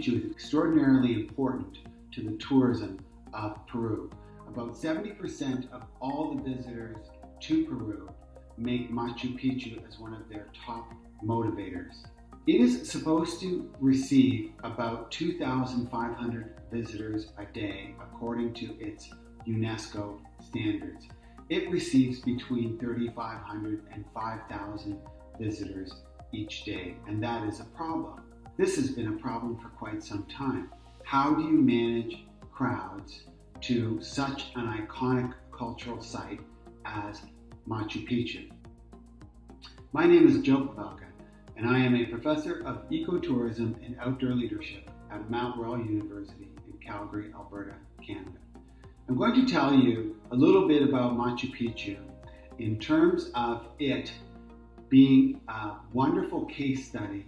Picchu is extraordinarily important to the tourism of Peru. About 70% of all the visitors to Peru make Machu Picchu as one of their top motivators. It is supposed to receive about 2,500 visitors a day according to its UNESCO standards. It receives between 3,500 and 5,000 visitors each day, and that is a problem. This has been a problem for quite some time. How do you manage crowds to such an iconic cultural site as Machu Picchu? My name is Joe Pavelka, and I am a professor of ecotourism and outdoor leadership at Mount Royal University in Calgary, Alberta, Canada. I'm going to tell you a little bit about Machu Picchu in terms of it being a wonderful case study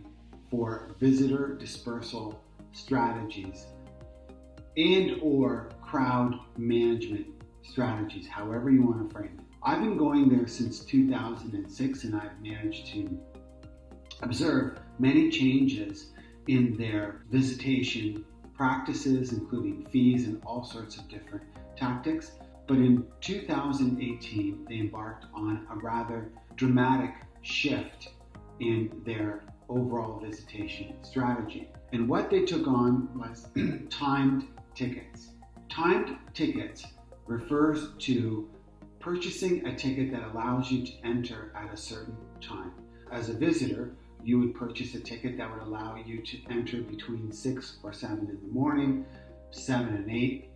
for visitor dispersal strategies and or crowd management strategies, however you want to frame it. I've been going there since 2006 and I've managed to observe many changes in their visitation practices, including fees and all sorts of different tactics. But in 2018, they embarked on a rather dramatic shift in their overall visitation strategy. And what they took on was timed tickets. Timed tickets refers to purchasing a ticket that allows you to enter at a certain time. As a visitor, you would purchase a ticket that would allow you to enter between 6 or 7 in the morning, 7 and 8,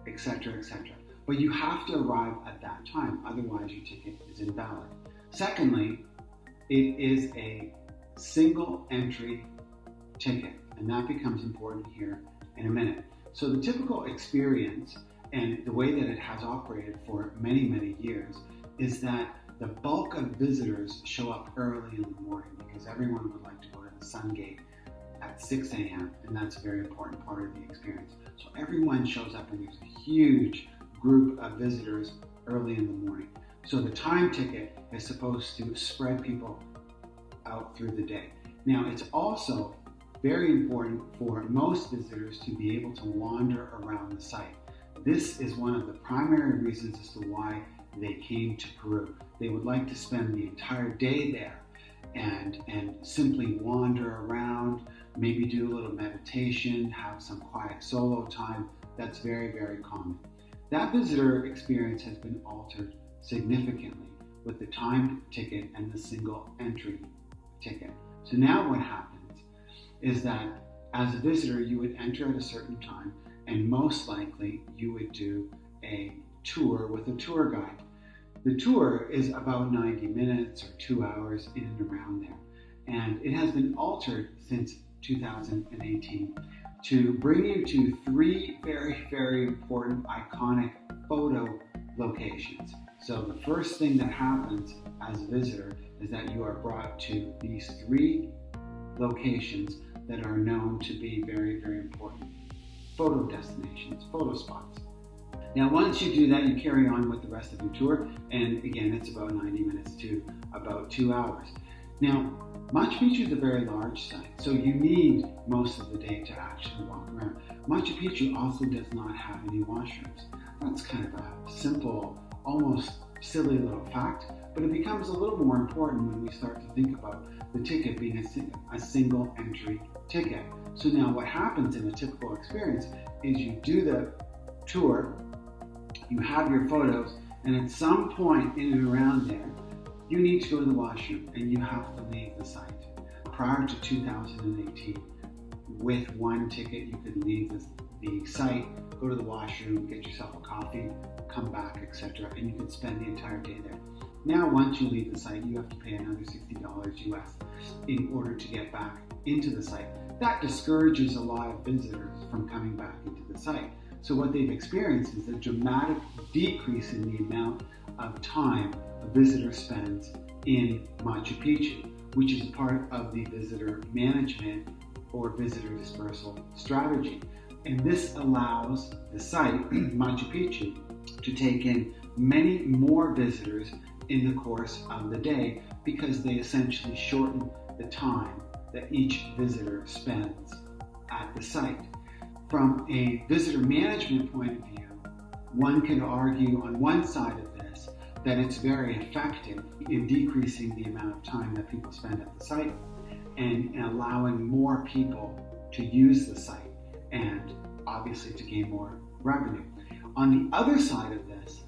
etc., etc. But you have to arrive at that time, otherwise your ticket is invalid. Secondly, it is a single entry ticket, and that becomes important here in a minute. So the typical experience and the way that it has operated for many, many years is that the bulk of visitors show up early in the morning because everyone would like to go to the Sun Gate at 6 a.m. and that's a very important part of the experience. So everyone shows up and there's a huge group of visitors early in the morning. So the time ticket is supposed to spread people out through the day. Now it's also very important for most visitors to be able to wander around the site. This is one of the primary reasons as to why they came to Peru. They would like to spend the entire day there and simply wander around, maybe do a little meditation, have some quiet solo time. That's very, very common. That visitor experience has been altered significantly with the timed ticket and the single entry ticket. So now what happens is that as a visitor, you would enter at a certain time and most likely you would do a tour with a tour guide. The tour is about 90 minutes or 2 hours in and around there. And it has been altered since 2018 to bring you to 3 very, very important iconic photo locations. So the first thing that happens as a visitor is that you are brought to these 3 locations that are known to be very, very important photo destinations, photo spots. Now, once you do that, you carry on with the rest of your tour, and again, it's about 90 minutes to about 2 hours. Now, Machu Picchu is a very large site, so you need most of the day to actually walk around. Machu Picchu also does not have any washrooms. That's kind of a simple, almost silly little fact, but it becomes a little more important when we start to think about the ticket being a single entry ticket. So now what happens in a typical experience is you do the tour, you have your photos, and at some point in and around there, you need to go to the washroom and you have to leave the site. Prior to 2018, with one ticket, you could leave the site, go to the washroom, get yourself a coffee, come back, etc., and you could spend the entire day there. Now, once you leave the site, you have to pay another $60 US in order to get back into the site. That discourages a lot of visitors from coming back into the site. So what they've experienced is a dramatic decrease in the amount of time a visitor spends in Machu Picchu, which is part of the visitor management or visitor dispersal strategy. And this allows the site, Machu Picchu, to take in many more visitors in the course of the day because they essentially shorten the time that each visitor spends at the site. From a visitor management point of view, one can argue on one side of this that it's very effective in decreasing the amount of time that people spend at the site and allowing more people to use the site and obviously to gain more revenue. On the other side of this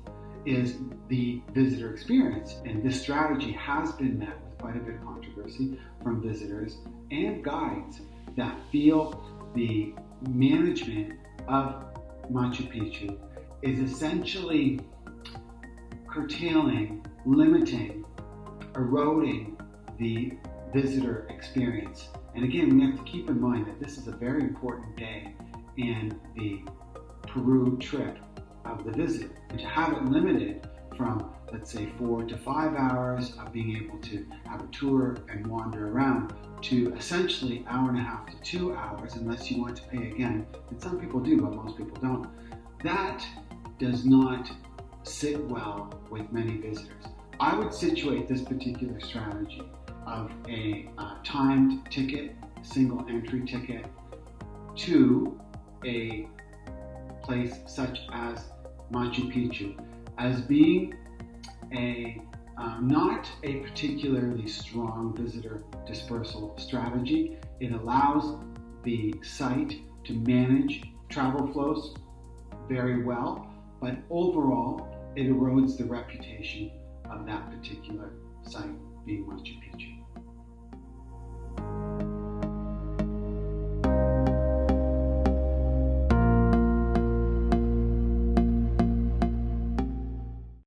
is the visitor experience, and this strategy has been met with quite a bit of controversy from visitors and guides that feel the management of Machu Picchu is essentially curtailing, limiting, eroding the visitor experience. And again, we have to keep in mind that this is a very important day in the Peru trip of the visitor. And to have it limited from, let's say, 4 to 5 hours of being able to have a tour and wander around to essentially 1.5 to 2 hours, unless you want to pay again, and some people do, but most people don't. That does not sit well with many visitors. I would situate this particular strategy of a timed ticket, single entry ticket, to a place such as Machu Picchu as being not a particularly strong visitor dispersal strategy. It allows the site to manage travel flows very well, but overall it erodes the reputation of that particular site, being Machu Picchu.